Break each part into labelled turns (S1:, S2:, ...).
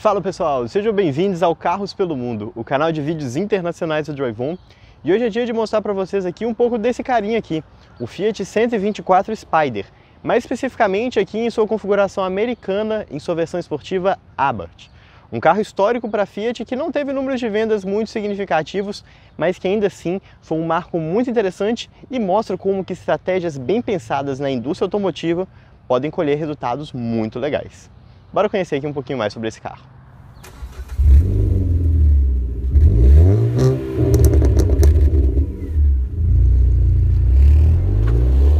S1: Fala pessoal, sejam bem-vindos ao Carros pelo Mundo, o canal de vídeos internacionais do Drive-On. E hoje é dia de mostrar para vocês aqui um pouco desse carinha aqui, o Fiat 124 Spider, mais especificamente aqui em sua configuração americana, em sua versão esportiva Abarth. Um carro histórico para a Fiat que não teve números de vendas muito significativos, mas que ainda assim foi um marco muito interessante e mostra como que estratégias bem pensadas na indústria automotiva podem colher resultados muito legais. Bora conhecer aqui um pouquinho mais sobre esse carro.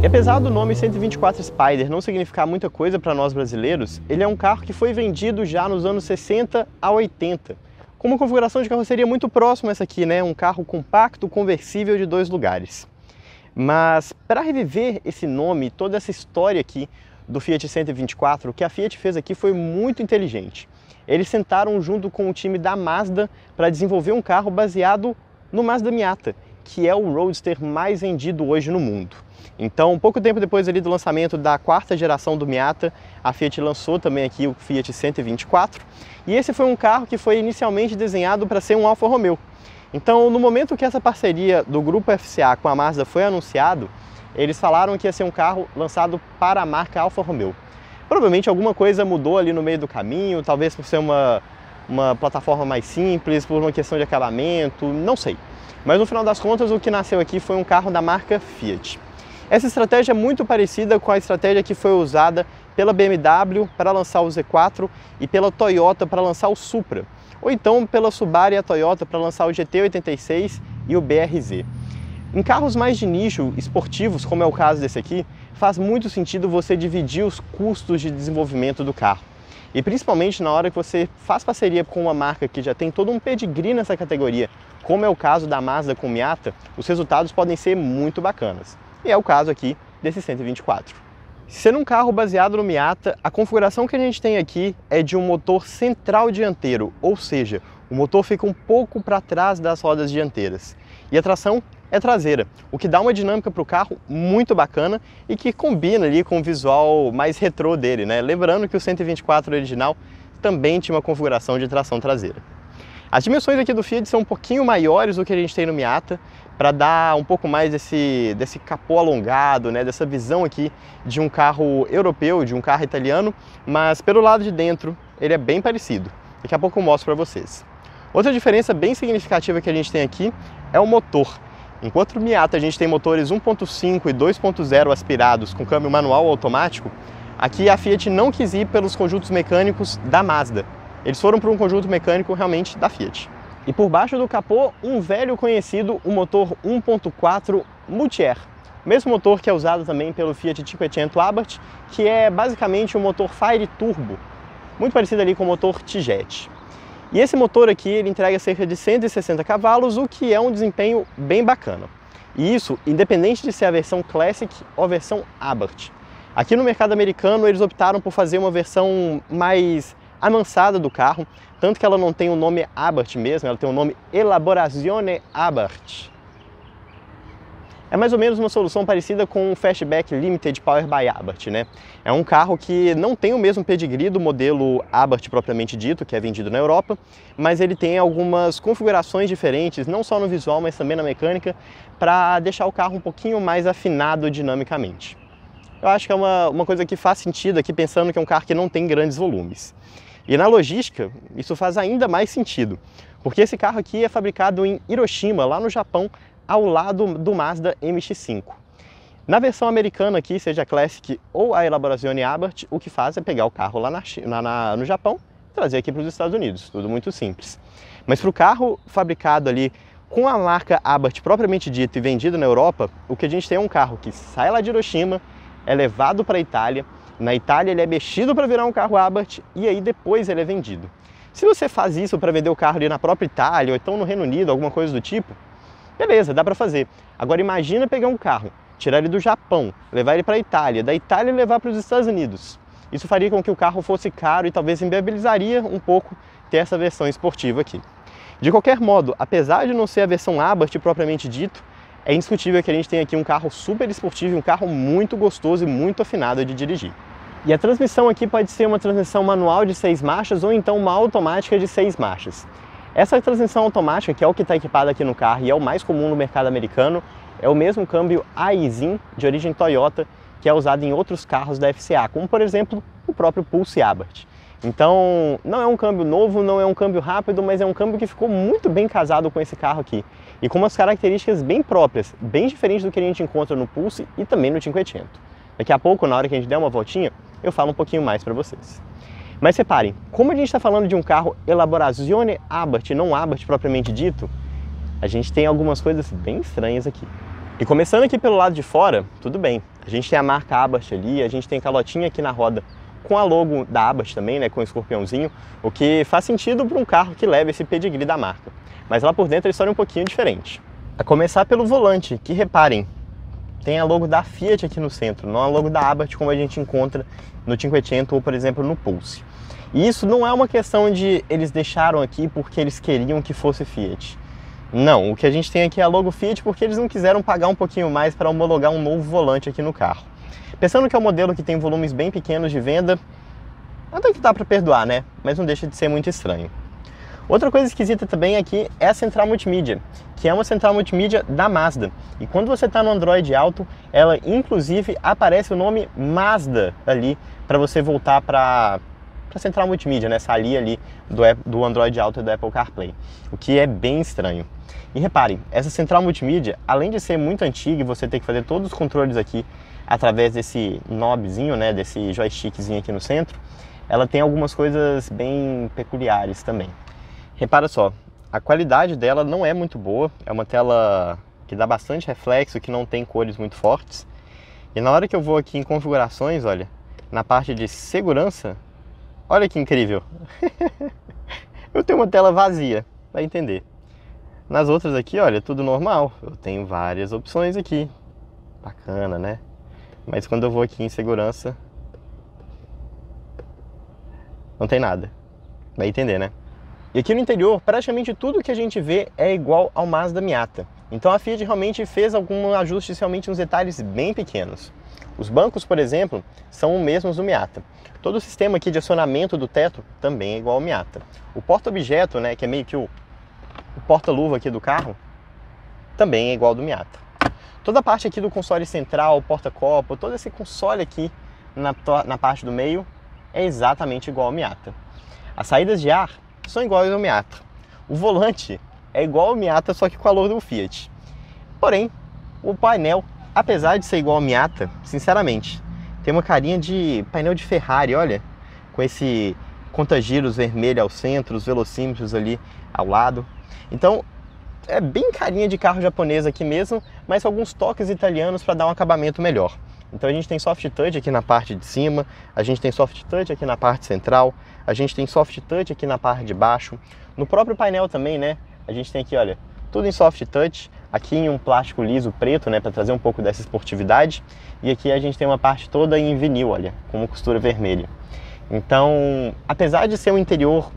S1: E apesar do nome 124 Spider não significar muita coisa para nós brasileiros, ele é um carro que foi vendido já nos anos 60 a 80, com uma configuração de carroceria muito próxima a essa aqui, né? Um carro compacto, conversível de 2 lugares. Mas para reviver esse nome, toda essa história aqui do Fiat 124, o que a Fiat fez aqui foi muito inteligente. Eles sentaram junto com o time da Mazda para desenvolver um carro baseado no Mazda Miata, que é o roadster mais vendido hoje no mundo. Então, pouco tempo depois ali do lançamento da 4ª geração do Miata, a Fiat lançou também aqui o Fiat 124, e esse foi um carro que foi inicialmente desenhado para ser um Alfa Romeo. Então, no momento que essa parceria do grupo FCA com a Mazda foi anunciado, eles falaram que ia ser um carro lançado para a marca Alfa Romeo. Provavelmente alguma coisa mudou ali no meio do caminho, talvez por ser uma plataforma mais simples, por uma questão de acabamento, não sei. Mas no final das contas o que nasceu aqui foi um carro da marca Fiat. Essa estratégia é muito parecida com a estratégia que foi usada pela BMW para lançar o Z4 e pela Toyota para lançar o Supra, ou então pela Subaru e a Toyota para lançar o GT86 e o BRZ. Em carros mais de nicho, esportivos, como é o caso desse aqui, faz muito sentido você dividir os custos de desenvolvimento do carro. E principalmente na hora que você faz parceria com uma marca que já tem todo um pedigree nessa categoria, como é o caso da Mazda com o Miata, os resultados podem ser muito bacanas. E é o caso aqui desse 124. Sendo um carro baseado no Miata, a configuração que a gente tem aqui é de um motor central dianteiro, ou seja, o motor fica um pouco para trás das rodas dianteiras. E a tração é traseira, o que dá uma dinâmica para o carro muito bacana e que combina ali com o visual mais retrô dele, né? Lembrando que o 124 original também tinha uma configuração de tração traseira. As dimensões aqui do Fiat são um pouquinho maiores do que a gente tem no Miata, para dar um pouco mais desse capô alongado, né? Dessa visão aqui de um carro europeu, de um carro italiano, mas pelo lado de dentro ele é bem parecido. Daqui a pouco eu mostro para vocês. Outra diferença bem significativa que a gente tem aqui é o motor. Enquanto no Miata a gente tem motores 1.5 e 2.0 aspirados com câmbio manual ou automático, aqui a Fiat não quis ir pelos conjuntos mecânicos da Mazda. Eles foram para um conjunto mecânico realmente da Fiat. E por baixo do capô, um velho conhecido, o motor 1.4 Multi-Air. Mesmo motor que é usado também pelo Fiat 500 Abarth, que é basicamente um motor Fire Turbo, muito parecido ali com o motor T-Jet. E esse motor aqui, ele entrega cerca de 160 cavalos, o que é um desempenho bem bacana. E isso, independente de ser a versão Classic ou a versão Abarth. Aqui no mercado americano, eles optaram por fazer uma versão mais amansada do carro, tanto que ela não tem o nome Abarth mesmo, ela tem o nome Elaborazione Abarth. É mais ou menos uma solução parecida com o Fastback Limited Power by Abarth, né? É um carro que não tem o mesmo pedigree do modelo Abarth propriamente dito, que é vendido na Europa, mas ele tem algumas configurações diferentes, não só no visual, mas também na mecânica, para deixar o carro um pouquinho mais afinado dinamicamente. Eu acho que é uma coisa que faz sentido aqui, pensando que é um carro que não tem grandes volumes. E na logística, isso faz ainda mais sentido, porque esse carro aqui é fabricado em Hiroshima, lá no Japão, ao lado do Mazda MX-5. Na versão americana aqui, seja a Classic ou a Elaborazione Abarth, o que faz é pegar o carro lá no Japão e trazer aqui para os Estados Unidos, tudo muito simples. Mas para o carro fabricado ali com a marca Abarth propriamente dita e vendido na Europa, o que a gente tem é um carro que sai lá de Hiroshima, é levado para a Itália, na Itália ele é mexido para virar um carro Abarth e aí depois ele é vendido. Se você faz isso para vender o carro ali na própria Itália ou então no Reino Unido, alguma coisa do tipo, beleza, dá para fazer. Agora imagina pegar um carro, tirar ele do Japão, levar ele para a Itália, da Itália levar para os Estados Unidos. Isso faria com que o carro fosse caro e talvez inviabilizaria um pouco ter essa versão esportiva aqui. De qualquer modo, apesar de não ser a versão Abarth propriamente dito, é indiscutível que a gente tem aqui um carro super esportivo, um carro muito gostoso e muito afinado de dirigir. E a transmissão aqui pode ser uma transmissão manual de 6 marchas ou então uma automática de 6 marchas. Essa transmissão automática, que é o que está equipado aqui no carro e é o mais comum no mercado americano, é o mesmo câmbio Aisin de origem Toyota, que é usado em outros carros da FCA, como por exemplo o próprio Pulse e Abarth. Então não é um câmbio novo, não é um câmbio rápido, mas é um câmbio que ficou muito bem casado com esse carro aqui. E com umas características bem próprias, bem diferentes do que a gente encontra no Pulse e também no Cinquecento. Daqui a pouco, na hora que a gente der uma voltinha, eu falo um pouquinho mais para vocês. Mas reparem, como a gente está falando de um carro Elaborazione Abarth, não Abarth propriamente dito, a gente tem algumas coisas bem estranhas aqui. E começando aqui pelo lado de fora, tudo bem. A gente tem a marca Abarth ali, a gente tem calotinha aqui na roda com a logo da Abarth também, né, com o escorpiãozinho, o que faz sentido para um carro que leva esse pedigree da marca. Mas lá por dentro a história é um pouquinho diferente. A começar pelo volante, que reparem, tem a logo da Fiat aqui no centro, não a logo da Abarth como a gente encontra no Cinquecento ou, por exemplo, no Pulse. E isso não é uma questão de eles deixaram aqui porque eles queriam que fosse Fiat. Não, o que a gente tem aqui é a logo Fiat porque eles não quiseram pagar um pouquinho mais para homologar um novo volante aqui no carro. Pensando que é um modelo que tem volumes bem pequenos de venda, até que dá para perdoar, né? Mas não deixa de ser muito estranho. Outra coisa esquisita também aqui é a central multimídia, que é uma central multimídia da Mazda. E quando você está no Android Auto, ela inclusive aparece o nome Mazda ali para você voltar para a central multimídia, né? Sair ali do Android Auto e do Apple CarPlay, o que é bem estranho. E reparem, essa central multimídia, além de ser muito antiga e você ter que fazer todos os controles aqui através desse knobzinho, né? Desse joystickzinho aqui no centro, ela tem algumas coisas bem peculiares também. Repara só, a qualidade dela não é muito boa, é uma tela que dá bastante reflexo, que não tem cores muito fortes. E na hora que eu vou aqui em configurações, olha, na parte de segurança, olha que incrível! Eu tenho uma tela vazia, vai entender. Nas outras aqui, olha, tudo normal, eu tenho várias opções aqui, bacana, né? Mas quando eu vou aqui em segurança, não tem nada, vai entender, né? E aqui no interior, praticamente tudo que a gente vê é igual ao Mazda Miata. Então a Fiat realmente fez alguns ajustes realmente nos detalhes bem pequenos. Os bancos, por exemplo, são os mesmos do Miata. Todo o sistema aqui de acionamento do teto também é igual ao Miata. O porta-objeto, né, que é meio que o porta-luva aqui do carro, também é igual ao do Miata. Toda a parte aqui do console central, porta-copo, todo esse console aqui na parte do meio é exatamente igual ao Miata. As saídas de ar são iguais ao Miata. O volante é igual ao Miata, só que com a logo do Fiat. Porém, o painel, apesar de ser igual ao Miata, sinceramente, tem uma carinha de painel de Ferrari, olha, com esse conta-giros vermelho ao centro, os velocímetros ali ao lado. Então, é bem carinha de carro japonês aqui mesmo, mas com alguns toques italianos para dar um acabamento melhor. Então a gente tem soft touch aqui na parte de cima, a gente tem soft touch aqui na parte central, a gente tem soft touch aqui na parte de baixo. No próprio painel também, né? A gente tem aqui, olha, tudo em soft touch, aqui em um plástico liso preto, né, para trazer um pouco dessa esportividade. E aqui a gente tem uma parte toda em vinil, olha, com uma costura vermelha. Então, apesar de ser um interior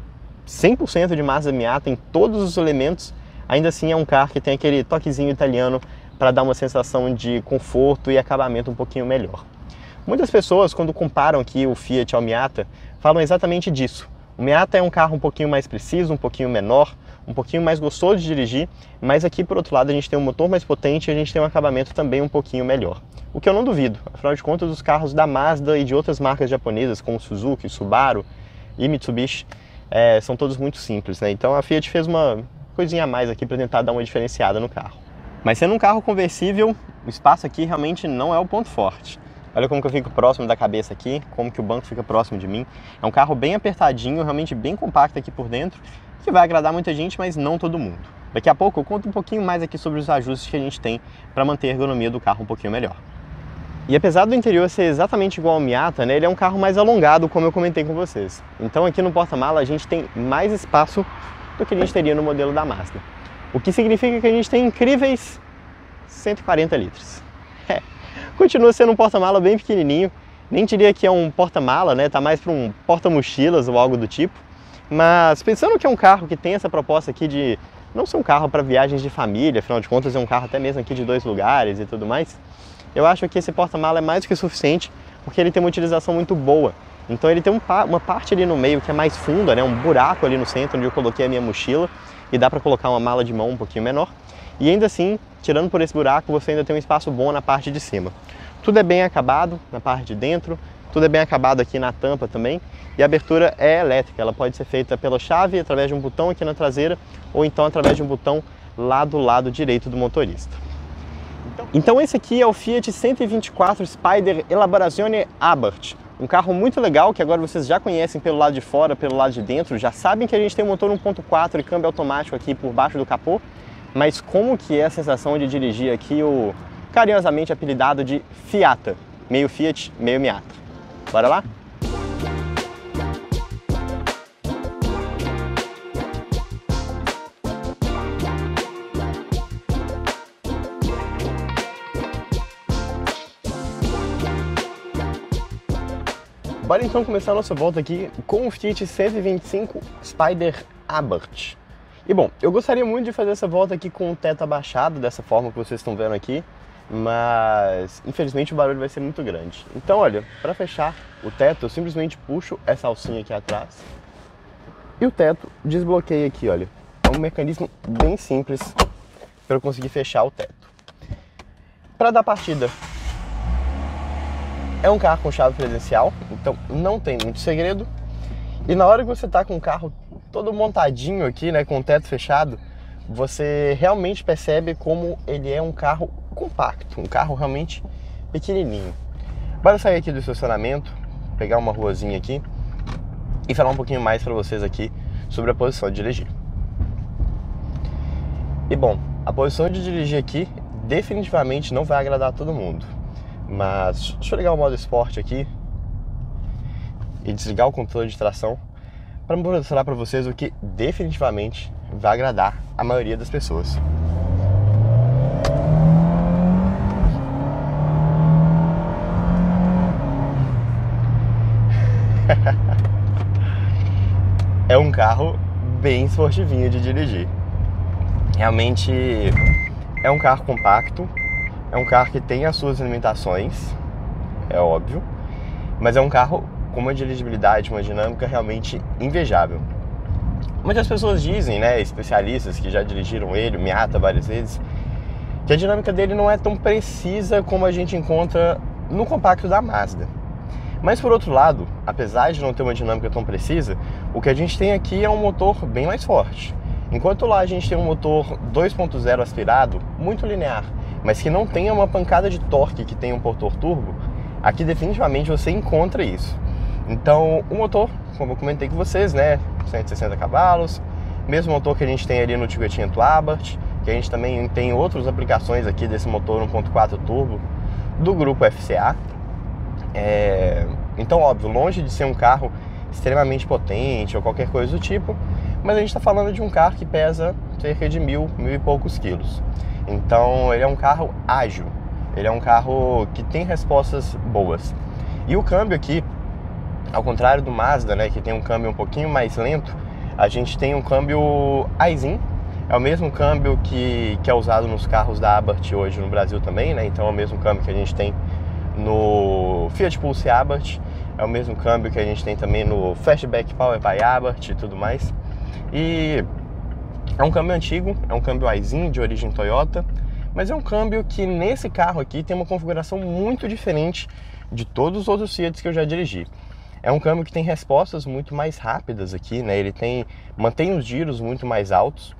S1: 100% de Mazda Miata em todos os elementos, ainda assim é um carro que tem aquele toquezinho italiano para dar uma sensação de conforto e acabamento um pouquinho melhor. Muitas pessoas, quando comparam aqui o Fiat ao Miata, falam exatamente disso. O Miata é um carro um pouquinho mais preciso, um pouquinho menor, um pouquinho mais gostoso de dirigir, mas aqui, por outro lado, a gente tem um motor mais potente e a gente tem um acabamento também um pouquinho melhor. O que eu não duvido, afinal de contas, os carros da Mazda e de outras marcas japonesas, como Suzuki, Subaru e Mitsubishi, são todos muito simples, né? Então a Fiat fez uma coisinha a mais aqui para tentar dar uma diferenciada no carro. Mas sendo um carro conversível, o espaço aqui realmente não é o ponto forte. Olha como que eu fico próximo da cabeça aqui, como que o banco fica próximo de mim. É um carro bem apertadinho, realmente bem compacto aqui por dentro, que vai agradar muita gente, mas não todo mundo. Daqui a pouco eu conto um pouquinho mais aqui sobre os ajustes que a gente tem para manter a ergonomia do carro um pouquinho melhor. E apesar do interior ser exatamente igual ao Miata, né, ele é um carro mais alongado, como eu comentei com vocês. Então aqui no porta-mala a gente tem mais espaço do que a gente teria no modelo da Mazda. O que significa que a gente tem incríveis 140 litros. Continua sendo um porta-mala bem pequenininho, nem diria que é um porta-mala, né? Tá mais para um porta-mochilas ou algo do tipo. Mas pensando que é um carro que tem essa proposta aqui de não ser um carro para viagens de família, afinal de contas é um carro até mesmo aqui de 2 lugares e tudo mais, eu acho que esse porta-mala é mais do que suficiente porque ele tem uma utilização muito boa. Então ele tem uma parte ali no meio que é mais funda, né? Um buraco ali no centro onde eu coloquei a minha mochila e dá para colocar uma mala de mão um pouquinho menor. E ainda assim, tirando por esse buraco, você ainda tem um espaço bom na parte de cima. Tudo é bem acabado na parte de dentro, tudo é bem acabado aqui na tampa também. E a abertura é elétrica, ela pode ser feita pela chave, através de um botão aqui na traseira, ou então através de um botão lá do lado direito do motorista. Então esse aqui é o Fiat 124 Spider Elaborazione Abarth. Um carro muito legal que agora vocês já conhecem pelo lado de fora, pelo lado de dentro, já sabem que a gente tem um motor 1.4 e câmbio automático aqui por baixo do capô, mas como que é a sensação de dirigir aqui o carinhosamente apelidado de Fiata, meio Fiat, meio Miata. Bora lá? Bora então começar a nossa volta aqui com o Fiat 125 Spider Abarth. E bom, eu gostaria muito de fazer essa volta aqui com o teto abaixado, dessa forma que vocês estão vendo aqui, mas infelizmente o barulho vai ser muito grande. Então olha, para fechar o teto eu simplesmente puxo essa alcinha aqui atrás e o teto desbloqueia aqui, olha. É um mecanismo bem simples para eu conseguir fechar o teto. Para dar partida, é um carro com chave presencial, então não tem muito segredo. E na hora que você está com o carro todo montadinho aqui, né, com o teto fechado, você realmente percebe como ele é um carro compacto, um carro realmente pequenininho. Bora sair aqui do estacionamento, pegar uma ruazinha aqui e falar um pouquinho mais para vocês aqui sobre a posição de dirigir. E bom, a posição de dirigir aqui definitivamente não vai agradar a todo mundo. Mas deixa eu ligar o modo esporte aqui e desligar o controle de tração para mostrar para vocês o que definitivamente vai agradar a maioria das pessoas. É um carro bem esportivinho de dirigir. Realmente é um carro compacto. É um carro que tem as suas limitações, é óbvio, mas é um carro com uma dirigibilidade, uma dinâmica realmente invejável. Muitas pessoas dizem, né, especialistas que já dirigiram ele, o Miata várias vezes, que a dinâmica dele não é tão precisa como a gente encontra no compacto da Mazda. Mas por outro lado, apesar de não ter uma dinâmica tão precisa, o que a gente tem aqui é um motor bem mais forte. Enquanto lá a gente tem um motor 2.0 aspirado, muito linear, mas que não tenha uma pancada de torque que tem um motor turbo, aqui definitivamente você encontra isso. Então o motor, como eu comentei com vocês, né, 160 cavalos, mesmo motor que a gente tem ali no 125 Abarth, que a gente também tem outras aplicações aqui desse motor 1.4 turbo do grupo FCA. Então óbvio, longe de ser um carro extremamente potente ou qualquer coisa do tipo, mas a gente está falando de um carro que pesa cerca de mil e poucos quilos. Então ele é um carro ágil, ele é um carro que tem respostas boas. E o câmbio aqui, ao contrário do Mazda, né, que tem um câmbio um pouquinho mais lento, a gente tem um câmbio Aisin. É o mesmo câmbio que é usado nos carros da Abarth hoje no Brasil também, né? Então é o mesmo câmbio que a gente tem no Fiat Pulse Abarth, é o mesmo câmbio que a gente tem também no Fastback Power by Abarth e tudo mais. E é um câmbio antigo, é um câmbio Aisin de origem Toyota, mas é um câmbio que nesse carro aqui tem uma configuração muito diferente de todos os outros Fiat que eu já dirigi. É um câmbio que tem respostas muito mais rápidas aqui, né? Ele mantém os giros muito mais altos,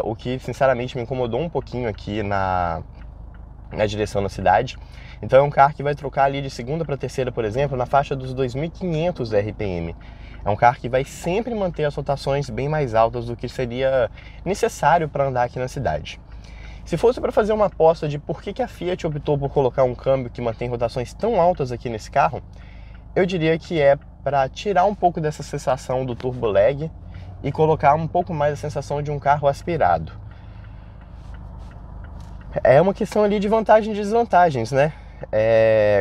S1: o que sinceramente me incomodou um pouquinho aqui na direção da cidade. Então é um carro que vai trocar ali de segunda para terceira, por exemplo, na faixa dos 2.500 RPM. É um carro que vai sempre manter as rotações bem mais altas do que seria necessário para andar aqui na cidade. Se fosse para fazer uma aposta de por que a Fiat optou por colocar um câmbio que mantém rotações tão altas aqui nesse carro, eu diria que é para tirar um pouco dessa sensação do turbo lag e colocar um pouco mais a sensação de um carro aspirado. É uma questão ali de vantagens e desvantagens, né?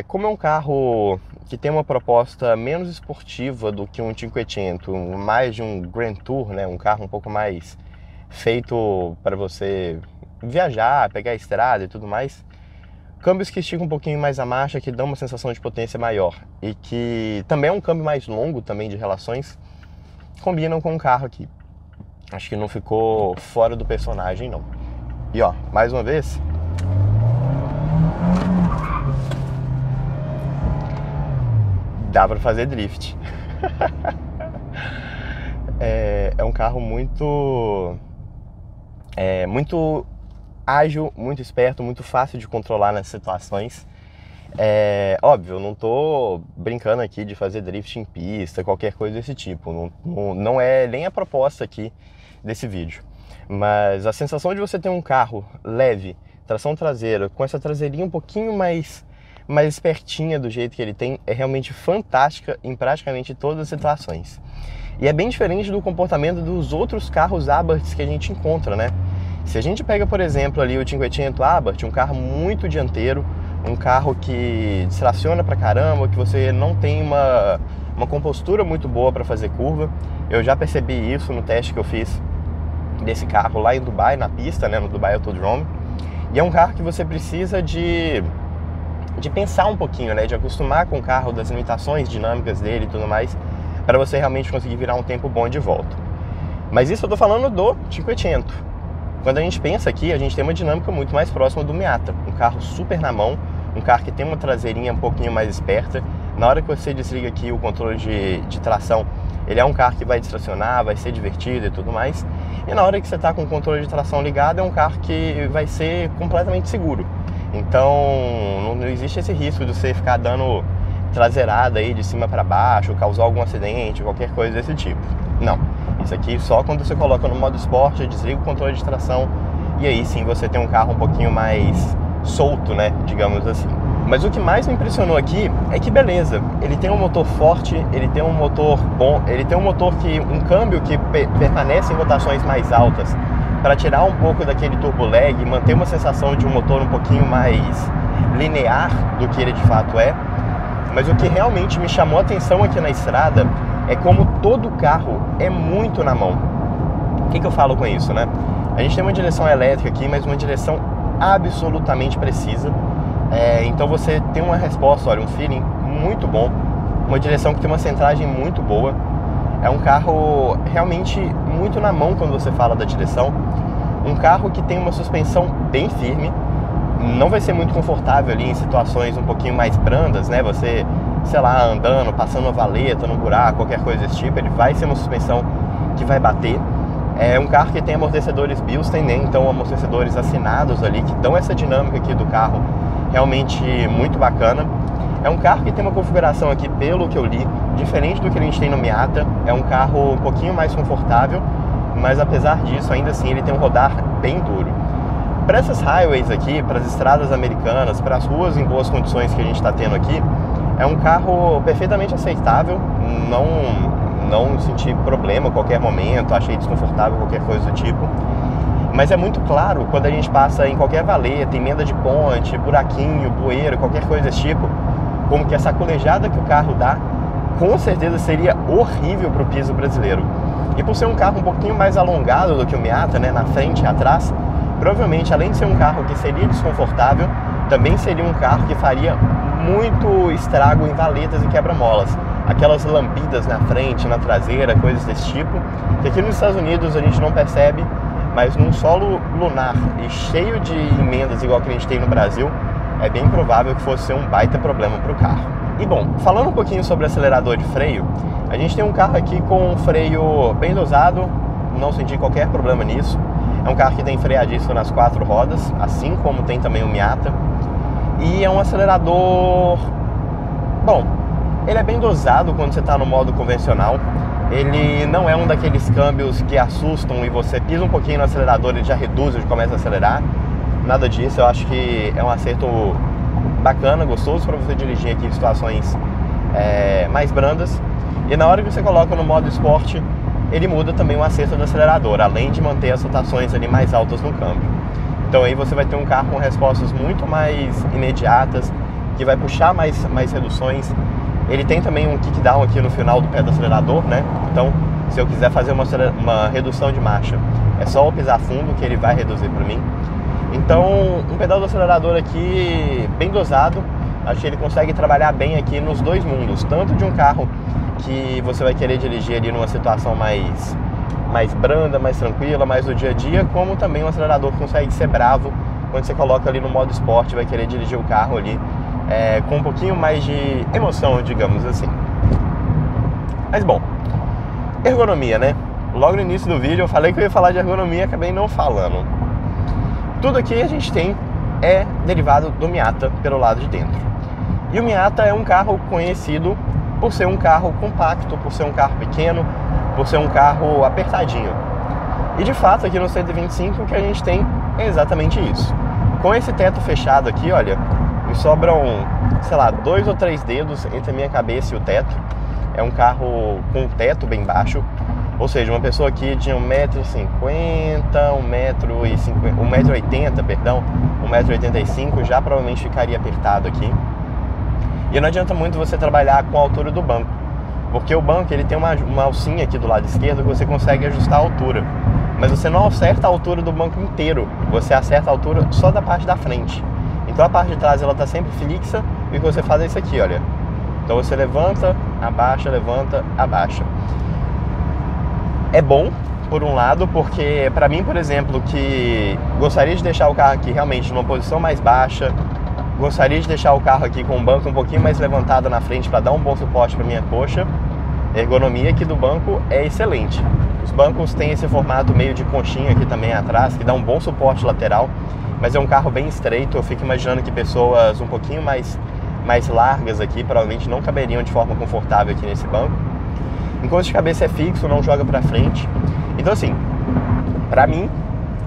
S1: Como é um carro que tem uma proposta menos esportiva do que um Cinquecento, mais de um Grand Tour, né? Um carro um pouco mais feito para você viajar, pegar a estrada e tudo mais, câmbios que esticam um pouquinho mais a marcha, que dão uma sensação de potência maior e que também é um câmbio mais longo também de relações, combinam com o carro aqui. Acho que não ficou fora do personagem, não. E ó, mais uma vez, dá pra fazer drift. É um carro muito ágil, muito esperto, muito fácil de controlar nessas situações. Óbvio, eu não tô brincando aqui de fazer drift em pista, qualquer coisa desse tipo. Não é nem a proposta aqui desse vídeo. Mas a sensação de você ter um carro leve, tração traseira, com essa traseirinha um pouquinho mais espertinha do jeito que ele tem, é realmente fantástica em praticamente todas as situações. E é bem diferente do comportamento dos outros carros Abarth que a gente encontra, né? Se a gente pega, por exemplo, ali o 500 Abarth, um carro muito dianteiro, um carro que distraciona pra caramba, que você não tem uma compostura muito boa para fazer curva. Eu já percebi isso no teste que eu fiz desse carro lá em Dubai, na pista, né, no Dubai Autodrome. E é um carro que você precisa de pensar um pouquinho, né, de acostumar com o carro, das limitações dinâmicas dele e tudo mais, para você realmente conseguir virar um tempo bom de volta. Mas isso eu tô falando do 500. Quando a gente pensa aqui, a gente tem uma dinâmica muito mais próxima do Miata, um carro super na mão, um carro que tem uma traseirinha um pouquinho mais esperta. Na hora que você desliga aqui o controle de tração, ele é um carro que vai distracionar, vai ser divertido e tudo mais. E na hora que você está com o controle de tração ligado, é um carro que vai ser completamente seguro. Então não existe esse risco de você ficar dando traseirada aí de cima para baixo, causar algum acidente, qualquer coisa desse tipo. Não, isso aqui só quando você coloca no modo esporte, desliga o controle de tração e aí sim você tem um carro um pouquinho mais solto, né, digamos assim. Mas o que mais me impressionou aqui é que beleza, ele tem um motor forte, ele tem um motor bom, ele tem um motor um câmbio que permanece em rotações mais altas para tirar um pouco daquele turbo lag e manter uma sensação de um motor um pouquinho mais linear do que ele de fato é. Mas o que realmente me chamou a atenção aqui na estrada é como todo carro é muito na mão. O que eu falo com isso, né? A gente tem uma direção elétrica aqui, mas uma direção absolutamente precisa. Então você tem uma resposta, olha, um feeling muito bom, uma direção que tem uma centragem muito boa. É um carro realmente muito na mão quando você fala da direção. Um carro que tem uma suspensão bem firme. Não vai ser muito confortável ali em situações um pouquinho mais brandas, né? Você, sei lá, andando, passando uma valeta no buraco, qualquer coisa desse tipo, ele vai ser uma suspensão que vai bater. É um carro que tem amortecedores Bilstein, né? Então amortecedores assinados ali, que dão essa dinâmica aqui do carro realmente muito bacana. É um carro que tem uma configuração aqui, pelo que eu li, diferente do que a gente tem no Miata. É um carro um pouquinho mais confortável, mas apesar disso, ainda assim, ele tem um rodar bem duro. Para essas highways aqui, para as estradas americanas, para as ruas em boas condições que a gente está tendo aqui, é um carro perfeitamente aceitável, não senti problema a qualquer momento, achei desconfortável qualquer coisa do tipo. Mas é muito claro quando a gente passa em qualquer valeta, emenda de ponte, buraquinho, bueiro, qualquer coisa desse tipo, como que a sacolejada que o carro dá, com certeza seria horrível para o piso brasileiro. E por ser um carro um pouquinho mais alongado do que o Miata, né, na frente e atrás, provavelmente, além de ser um carro que seria desconfortável, também seria um carro que faria muito estrago em valetas e quebra-molas. Aquelas lambidas na frente, na traseira, coisas desse tipo, que aqui nos Estados Unidos a gente não percebe, mas num solo lunar e cheio de emendas igual que a gente tem no Brasil, é bem provável que fosse ser um baita problema para o carro. E bom, falando um pouquinho sobre acelerador de freio, a gente tem um carro aqui com um freio bem dosado, não senti qualquer problema nisso. É um carro que tem freio a disco nas 4 rodas, assim como tem também o Miata. E é um acelerador... Bom, ele é bem dosado quando você está no modo convencional. Ele não é um daqueles câmbios que assustam e você pisa um pouquinho no acelerador e ele já reduz e começa a acelerar. Nada disso, eu acho que é um acerto bacana, gostoso para você dirigir aqui em situações mais brandas. E na hora que você coloca no modo esporte, ele muda também o acerto do acelerador, além de manter as rotações ali mais altas no câmbio. Então aí você vai ter um carro com respostas muito mais imediatas, que vai puxar mais reduções. Ele tem também um kickdown aqui no final do pé do acelerador, né? Então, se eu quiser fazer uma redução de marcha, é só eu pisar fundo que ele vai reduzir para mim. Então, um pedal do acelerador aqui bem dosado, acho que ele consegue trabalhar bem aqui nos dois mundos, tanto de um carro que você vai querer dirigir ali numa situação mais branda, mais tranquila, mais do dia a dia, como também um acelerador que consegue ser bravo quando você coloca ali no modo esporte, vai querer dirigir o carro ali com um pouquinho mais de emoção, digamos assim. Mas bom, ergonomia, né? Logo no início do vídeo eu falei que eu ia falar de ergonomia e acabei não falando. Tudo aqui a gente tem é derivado do Miata pelo lado de dentro. E o Miata é um carro conhecido por ser um carro compacto, por ser um carro pequeno, por ser um carro apertadinho. E de fato aqui no 125 o que a gente tem é exatamente isso. Com esse teto fechado aqui, olha, me sobram, sei lá, 2 ou 3 dedos entre a minha cabeça e o teto. É um carro com um teto bem baixo, ou seja, uma pessoa aqui de 1,50 m, 1,80 m, perdão, 1,85 m já provavelmente ficaria apertado aqui. E não adianta muito você trabalhar com a altura do banco, porque o banco ele tem uma alcinha aqui do lado esquerdo que você consegue ajustar a altura, mas você não acerta a altura do banco inteiro, você acerta a altura só da parte da frente. Então a parte de trás ela está sempre fixa e o que você faz é isso aqui, olha. Então você levanta, abaixa, É bom, por um lado, porque para mim, por exemplo, que gostaria de deixar o carro aqui realmente numa posição mais baixa, gostaria de deixar o carro aqui com o banco um pouquinho mais levantado na frente para dar um bom suporte para minha coxa, a ergonomia aqui do banco é excelente. Os bancos têm esse formato meio de conchinha aqui também atrás, que dá um bom suporte lateral, mas é um carro bem estreito. Eu fico imaginando que pessoas um pouquinho mais largas aqui provavelmente não caberiam de forma confortável aqui nesse banco. Enquanto de cabeça é fixo, não joga pra frente. Então assim, pra mim,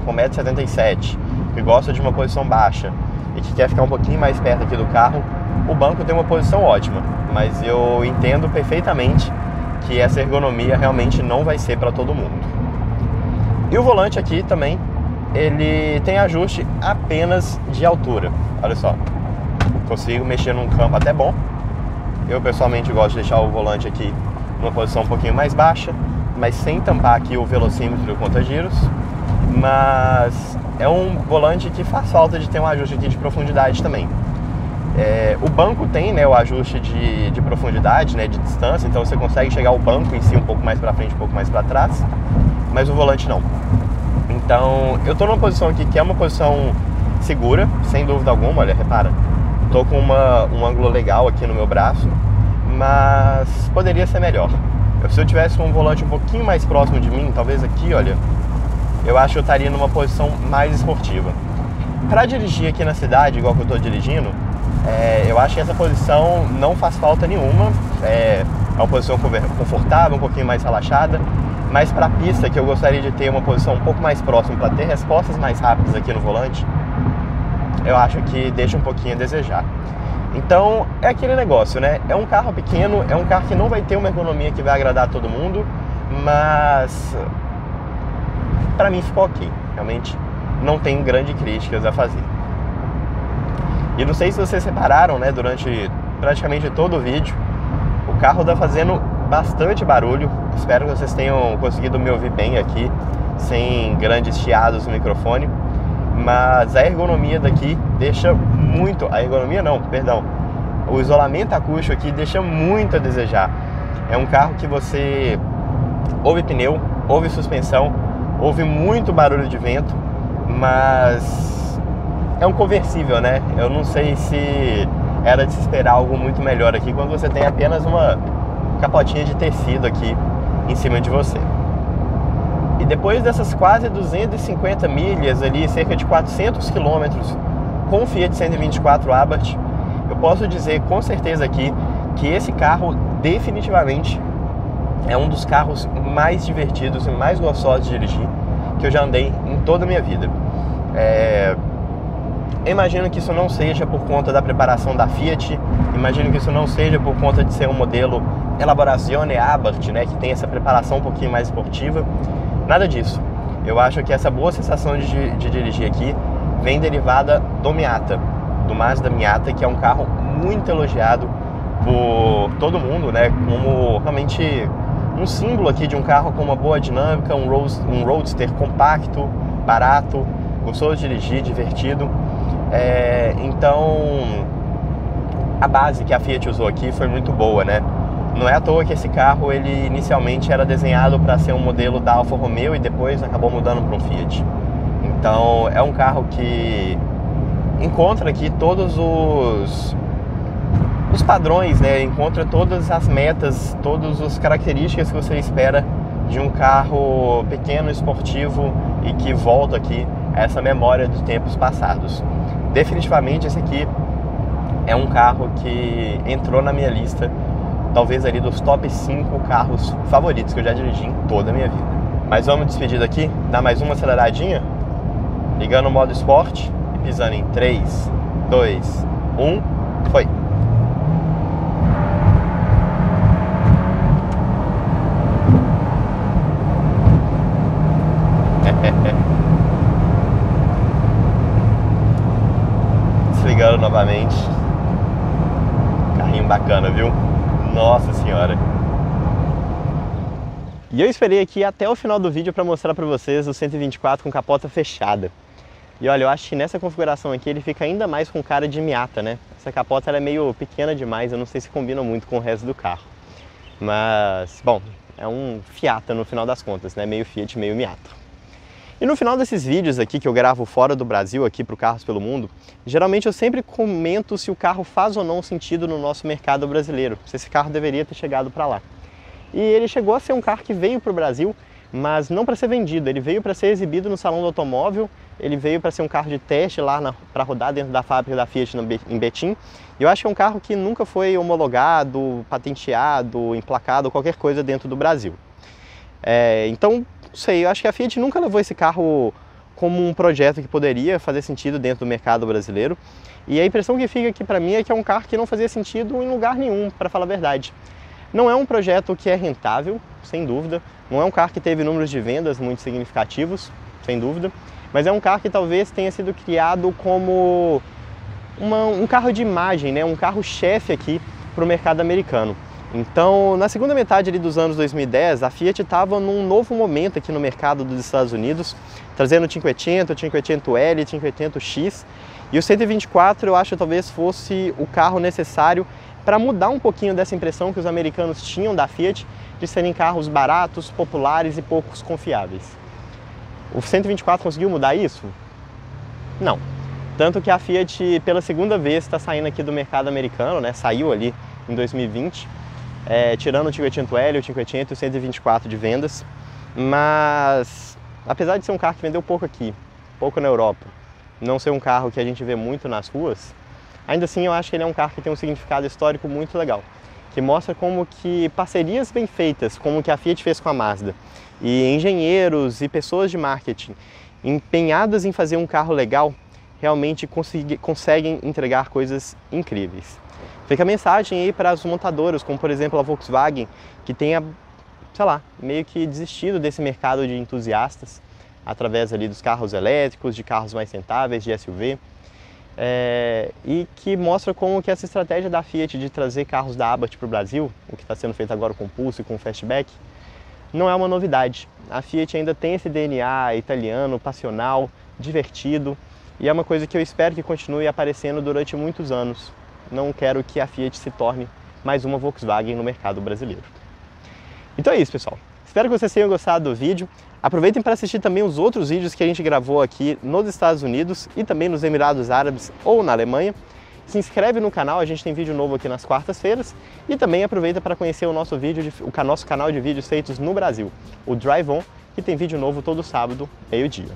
S1: com 1,77 m, que gosta de uma posição baixa e que quer ficar um pouquinho mais perto aqui do carro, o banco tem uma posição ótima, mas eu entendo perfeitamente que essa ergonomia realmente não vai ser para todo mundo. E o volante aqui também, ele tem ajuste apenas de altura. Olha só, consigo mexer num campo até bom. Eu pessoalmente gosto de deixar o volante aqui numa posição um pouquinho mais baixa, mas sem tampar aqui o velocímetro e o conta-giros. Mas é um volante que faz falta de ter um ajuste aqui de profundidade também. O banco tem, né, o ajuste de profundidade, né, de distância, então você consegue chegar o banco em si um pouco mais para frente, um pouco mais para trás, mas o volante não. Então eu estou numa posição aqui que é uma posição segura, sem dúvida alguma. Olha, repara, estou com um ângulo legal aqui no meu braço, mas poderia ser melhor. Se eu tivesse um volante um pouquinho mais próximo de mim, talvez aqui, olha, eu acho que eu estaria numa posição mais esportiva. Para dirigir aqui na cidade, igual que eu estou dirigindo, eu acho que essa posição não faz falta nenhuma. É uma posição confortável, um pouquinho mais relaxada, mas para a pista, que eu gostaria de ter uma posição um pouco mais próxima para ter respostas mais rápidas aqui no volante, eu acho que deixa um pouquinho a desejar. Então é aquele negócio, né? É um carro pequeno, é um carro que não vai ter uma ergonomia que vai agradar a todo mundo, mas para mim ficou ok. Realmente não tem grandes críticas a fazer. E não sei se vocês repararam, né, durante praticamente todo o vídeo, o carro tá fazendo bastante barulho. Espero que vocês tenham conseguido me ouvir bem aqui, sem grandes chiados no microfone. Mas a ergonomia daqui deixa muito... A ergonomia não, perdão. O isolamento acústico aqui deixa muito a desejar. É um carro que você ouve pneu, ouve suspensão, ouve muito barulho de vento, mas é um conversível, né? Eu não sei se era de se esperar algo muito melhor aqui quando você tem apenas uma capotinha de tecido aqui em cima de você. E depois dessas quase 250 milhas ali, cerca de 400 quilômetros com o Fiat 124 Abarth, eu posso dizer com certeza aqui que esse carro definitivamente é um dos carros mais divertidos e mais gostosos de dirigir que eu já andei em toda a minha vida. Eu imagino que isso não seja por conta da preparação da Fiat, imagino que isso não seja por conta de ser um modelo Elaborazione Abarth, né, que tem essa preparação um pouquinho mais esportiva. Nada disso. Eu acho que essa boa sensação de dirigir aqui vem derivada do Miata, do Mazda Miata, que é um carro muito elogiado por todo mundo, né, como realmente um símbolo aqui de um carro com uma boa dinâmica, um roadster compacto, barato, gostoso de dirigir, divertido. Então a base que a Fiat usou aqui foi muito boa, né? Não é à toa que esse carro ele inicialmente era desenhado para ser um modelo da Alfa Romeo e depois acabou mudando para um Fiat. Então é um carro que encontra aqui todos os padrões, né? Encontra todas as metas, todas as características que você espera de um carro pequeno, esportivo e que volta aqui a essa memória dos tempos passados. Definitivamente esse aqui é um carro que entrou na minha lista, talvez ali dos top 5 carros favoritos que eu já dirigi em toda a minha vida. Mas vamos despedir daqui, dar mais uma aceleradinha, ligando o modo esporte e pisando em 3, 2, 1, foi! Desligando novamente. Carrinho bacana, viu? Nossa senhora! E eu esperei aqui até o final do vídeo para mostrar para vocês o 124 com capota fechada. E olha, eu acho que nessa configuração aqui ele fica ainda mais com cara de Miata, né? Essa capota ela é meio pequena demais, eu não sei se combina muito com o resto do carro. Mas, bom, é um Fiata no final das contas, né? Meio Fiat, meio Miata. E no final desses vídeos aqui que eu gravo fora do Brasil, aqui para o Carros pelo Mundo, geralmente eu sempre comento se o carro faz ou não sentido no nosso mercado brasileiro, se esse carro deveria ter chegado para lá. E ele chegou a ser um carro que veio para o Brasil, mas não para ser vendido, ele veio para ser exibido no Salão do Automóvel, ele veio para ser um carro de teste lá para rodar dentro da fábrica da Fiat em Betim. E eu acho que é um carro que nunca foi homologado, patenteado, emplacado, qualquer coisa dentro do Brasil. Então, não sei, eu acho que a Fiat nunca levou esse carro como um projeto que poderia fazer sentido dentro do mercado brasileiro. E a impressão que fica aqui para mim é que é um carro que não fazia sentido em lugar nenhum, para falar a verdade. Não é um projeto que é rentável, sem dúvida. Não é um carro que teve números de vendas muito significativos, sem dúvida. Mas é um carro que talvez tenha sido criado como um carro de imagem, né? Um carro-chefe aqui para o mercado americano. Então, na segunda metade ali dos anos 2010, a Fiat estava num novo momento aqui no mercado dos Estados Unidos, trazendo o 500, o 500L, o 500X, e o 124 eu acho que talvez fosse o carro necessário para mudar um pouquinho dessa impressão que os americanos tinham da Fiat de serem carros baratos, populares e poucos confiáveis. O 124 conseguiu mudar isso? Não. Tanto que a Fiat, pela segunda vez, está saindo aqui do mercado americano, né? Saiu ali em 2020. Tirando o 500L, o 500 e o 124 de vendas, mas apesar de ser um carro que vendeu pouco aqui, pouco na Europa, não ser um carro que a gente vê muito nas ruas, ainda assim eu acho que ele é um carro que tem um significado histórico muito legal, que mostra como que parcerias bem feitas, como que a Fiat fez com a Mazda, e engenheiros e pessoas de marketing empenhadas em fazer um carro legal, realmente conseguem entregar coisas incríveis. Fica a mensagem aí para as montadoras, como por exemplo a Volkswagen, que tenha, sei lá, meio que desistido desse mercado de entusiastas, através ali dos carros elétricos, de carros mais rentáveis, de SUV, e que mostra como que essa estratégia da Fiat de trazer carros da Abarth para o Brasil, o que está sendo feito agora com o Pulse e com o Fastback, não é uma novidade. A Fiat ainda tem esse DNA italiano, passional, divertido, e é uma coisa que eu espero que continue aparecendo durante muitos anos. Não quero que a Fiat se torne mais uma Volkswagen no mercado brasileiro. Então é isso, pessoal. Espero que vocês tenham gostado do vídeo. Aproveitem para assistir também os outros vídeos que a gente gravou aqui nos Estados Unidos e também nos Emirados Árabes ou na Alemanha. Se inscreve no canal, a gente tem vídeo novo aqui nas quartas-feiras. E também aproveita para conhecer o nosso canal de vídeos feitos no Brasil, o Drive On, que tem vídeo novo todo sábado, meio-dia.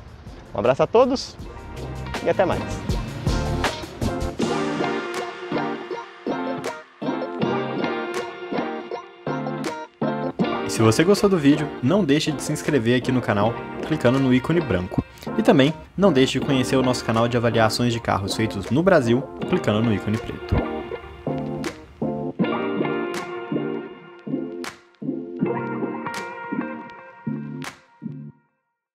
S1: Um abraço a todos e até mais. Se você gostou do vídeo, não deixe de se inscrever aqui no canal, clicando no ícone branco. E também, não deixe de conhecer o nosso canal de avaliações de carros feitos no Brasil, clicando no ícone preto.